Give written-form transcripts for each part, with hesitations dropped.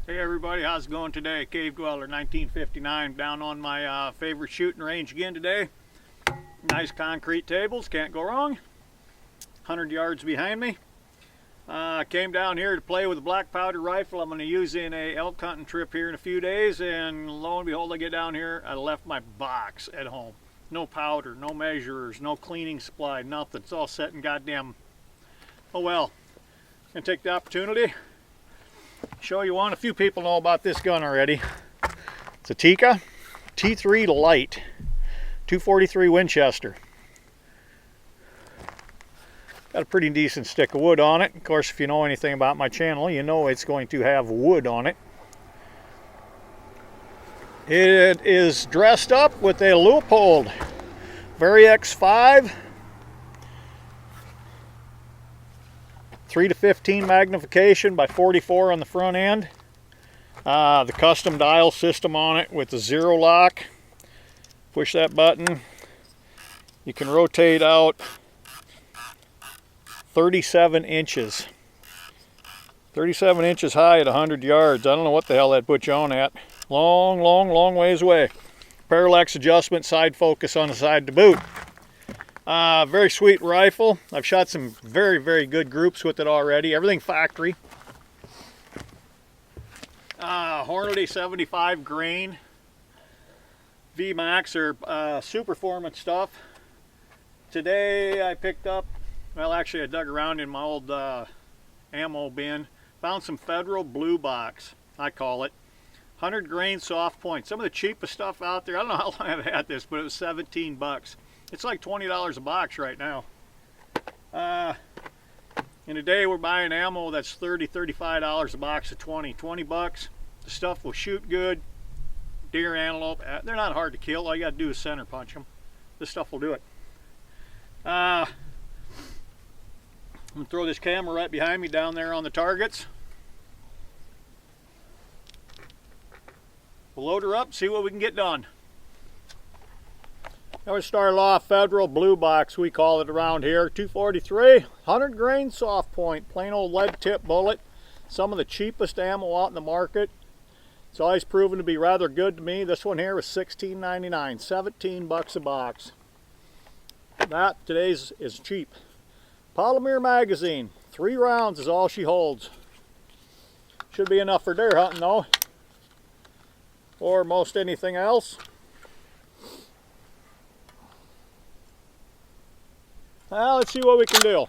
Hey everybody, how's it going today? Cave Dweller 1959 down on my favorite shooting range again today. Nice concrete tables, can't go wrong. 100 yards behind me. Came down here to play with a black powder rifle. I'm going to use in a elk hunting trip here in a few days, and lo and behold, I get down here, I left my box at home. No powder, no measurers, no cleaning supply, nothing. It's all set in goddamn, oh well. I'm going to take the opportunity, show you one. A few people know about this gun already. It's a Tikka T3 Light 243 Winchester. Got a pretty decent stick of wood on it. Of course, if you know anything about my channel, you know it's going to have wood on it. It is dressed up with a Leupold Vari X5 3:15 magnification by 44 on the front end. The custom dial system on it with the zero lock. Push that button. You can rotate out 37 inches. 37 inches high at 100 yards. I don't know what the hell that puts you on at. Long ways away. Parallax adjustment, side focus on the side to boot. Very sweet rifle. I've shot some very good groups with it already. Everything factory. Hornady 75 grain VMAX or super performance stuff. Today I picked up, well actually I dug around in my old ammo bin, found some Federal Blue Box, I call it. 100 grain soft point. Some of the cheapest stuff out there. I don't know how long I've had this, but it was 17 bucks. It's like $20 a box right now. In a day we're buying ammo that's $30, $35 a box of 20 bucks. The stuff will shoot good. Deer, antelope, they're not hard to kill. All you gotta do is center punch them. This stuff will do it. I'm gonna throw this camera right behind me down there on the targets. We'll load her up, see what we can get done. Now we started off Federal Blue Box, we call it around here. 243, 100 grain soft point, plain old lead tip bullet. Some of the cheapest ammo out in the market. It's always proven to be rather good to me. This one here was $16.99, 17 bucks a box. That today's is cheap. Polymer magazine, 3 rounds is all she holds. Should be enough for deer hunting though, or most anything else. Well, let's see what we can do.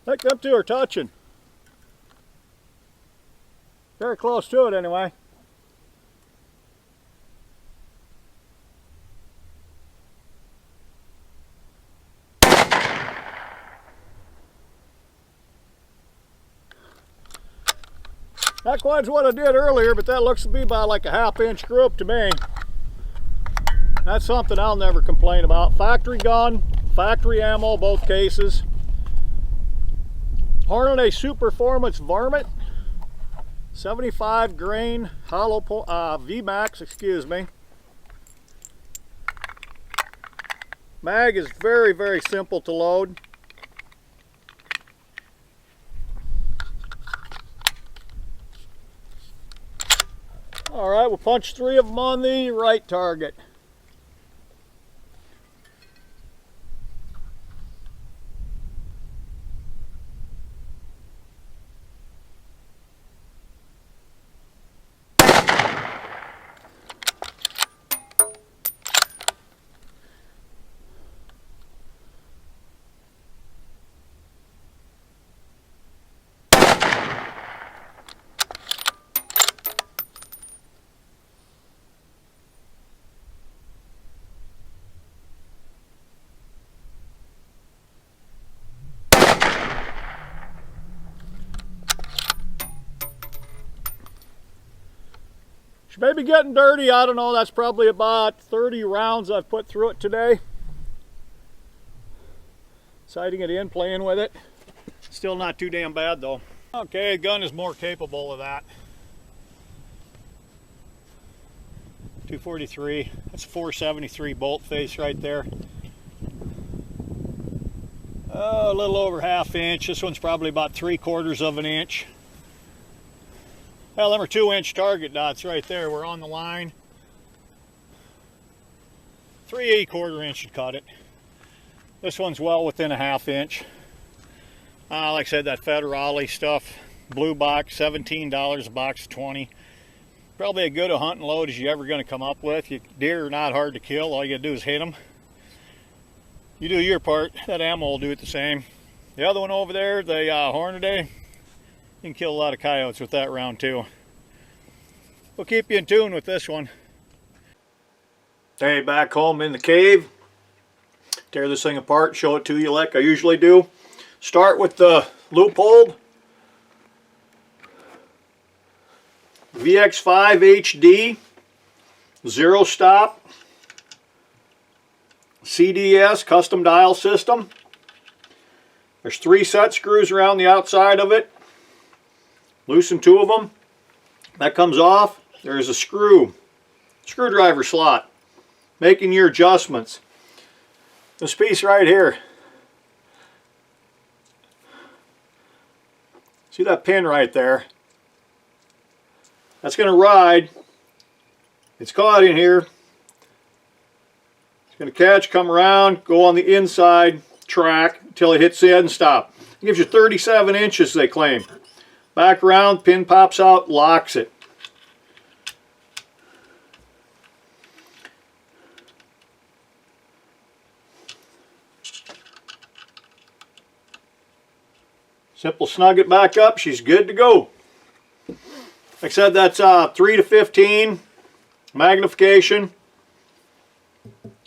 I think them two are touching. Very close to it anyway. Not quite as what I did earlier, but that looks to be about like a half-inch group to me. That's something I'll never complain about. Factory gun, factory ammo, both cases. Hornady Super Performance Varmint, 75 grain hollow VMAX, excuse me. Mag is very simple to load. All right, we'll punch 3 of them on the right target. Maybe getting dirty, I don't know. That's probably about 30 rounds I've put through it today. Sighting it in, playing with it. Still not too damn bad though. Okay, gun is more capable of that. 243, that's a 473 bolt face right there. A little over ½ inch. This one's probably about 3/4 of an inch. Well, them are 2-inch target dots right there. We're on the line. 3/4 inch should cut it. This one's well within ½ inch. Like I said, that Federale stuff, blue box, $17 a box of 20. Probably as good a hunting load as you're ever going to come up with. Deer are not hard to kill. All you got to do is hit them. You do your part, that ammo will do it the same. The other one over there, the Hornady, you can kill a lot of coyotes with that round too. We'll keep you in tune with this one. Hey, back home in the cave. Tear this thing apart, show it to you like I usually do. Start with the Leupold VX5 HD, 0 stop, CDS, custom dial system. There's 3 set screws around the outside of it. Loosen 2 of them. That comes off. There's a screwdriver slot. Making your adjustments. This piece right here. See that pin right there? That's going to ride. It's caught in here. It's going to catch, come around, go on the inside track until it hits the end and stop. It gives you 37 inches, they claim. Back around, pin pops out, locks it. Simple snug it back up, she's good to go. Like I said, that's 3 to 15 magnification,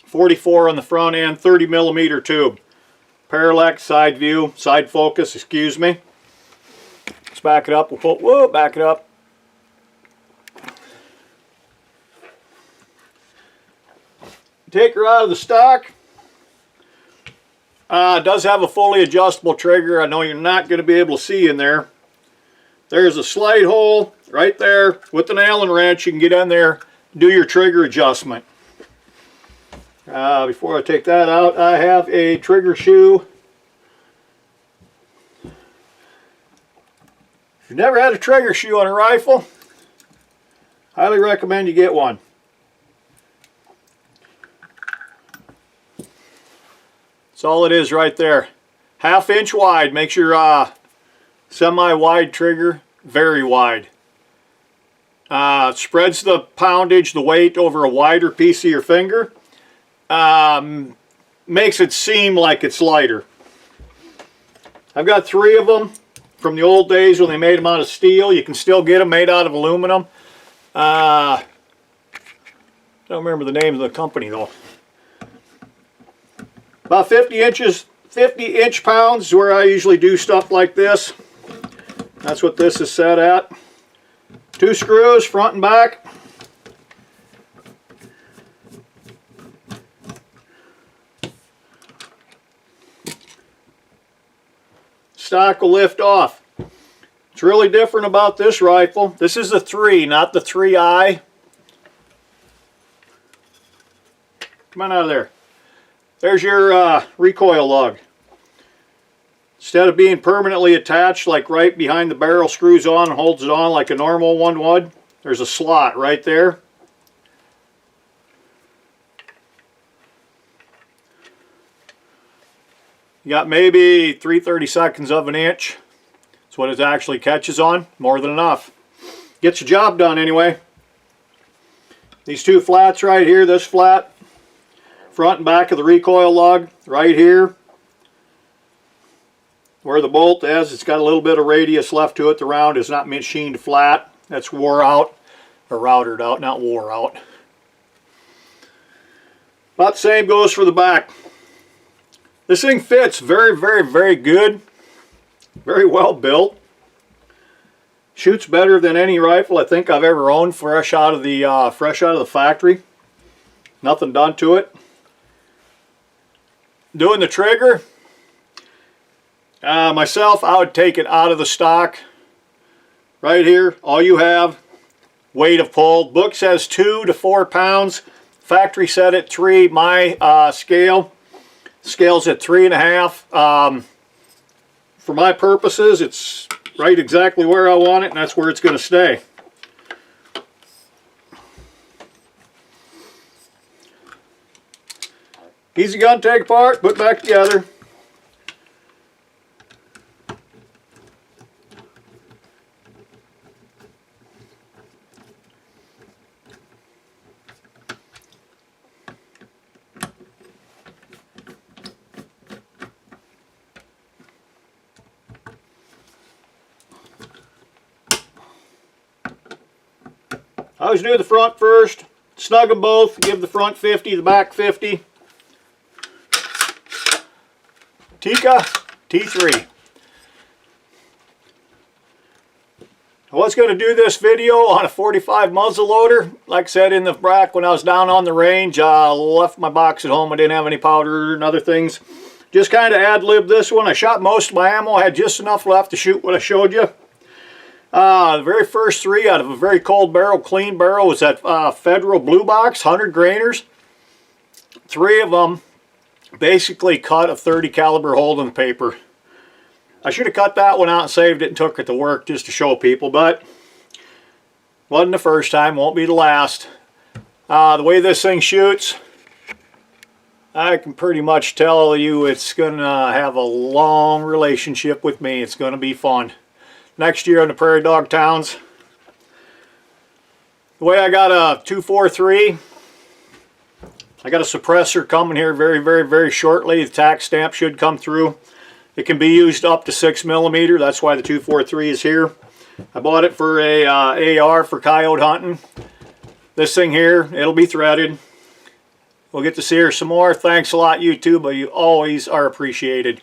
44 on the front end, 30mm tube. Parallax, side view, side focus, excuse me. Let's back it up. We'll put, whoa, back it up. Take her out of the stock. It does have a fully adjustable trigger. I know you're not going to be able to see in there. There's a slide hole right there with an Allen wrench. You can get in there, do your trigger adjustment. Before I take that out, I have a trigger shoe. If you've never had a trigger shoe on a rifle, highly recommend you get one. That's all it is right there. ½ inch wide. Makes your semi-wide trigger very wide. Spreads the poundage, the weight over a wider piece of your finger. Makes it seem like it's lighter. I've got 3 of them from the old days when they made them out of steel. You can still get them made out of aluminum. I don't remember the name of the company though. About 50 inch-pounds is where I usually do stuff like this. That's what this is set at. 2 screws, front and back. Stock will lift off. What's really different about this rifle, this is the 3, not the 3i. Come on out of there. There's your recoil lug. Instead of being permanently attached, like right behind the barrel, screws on and holds it on like a normal one would, there's a slot right there. You got maybe 3/32 of an inch. That's what it actually catches on. More than enough. Gets the job done anyway. These 2 flats right here, this flat, front and back of the recoil lug, right here, where the bolt is, it's got a little bit of radius left to it. The round is not machined flat. That's wore out, or routered out, not wore out. About the same goes for the back. This thing fits very, very, very good. Very well built. Shoots better than any rifle I think I've ever owned, fresh out of the factory. Nothing done to it. Doing the trigger, myself, I would take it out of the stock. Right here, all you have, weight of pull. Book says 2 to 4 pounds. Factory set at 3. My scale's at 3.5. For my purposes, it's right exactly where I want it, and that's where it's going to stay. Easy gun, take apart, put back together. I always do the front first, snug them both, give the front 50, the back 50. Tikka T3. I was going to do this video on a 45 muzzle loader. Like I said in the rack when I was down on the range, I left my box at home. I didn't have any powder and other things. Just kind of ad-lib this one. I shot most of my ammo. I had just enough left to shoot what I showed you. The very first 3 out of a very cold barrel, clean barrel, was that Federal Blue Box, 100 grainers. 3 of them basically cut a 30 caliber hole in the paper. I should have cut that one out and saved it and took it to work just to show people, but wasn't the first time, won't be the last. The way this thing shoots, I can pretty much tell you it's going to have a long relationship with me. It's going to be fun. Next year on the Prairie Dog Towns. The way I got a 243, I got a suppressor coming here very shortly. The tax stamp should come through. It can be used up to 6mm. That's why the 243 is here. I bought it for a AR for coyote hunting. This thing here, it'll be threaded. We'll get to see her some more. Thanks a lot, YouTube. You always are appreciated.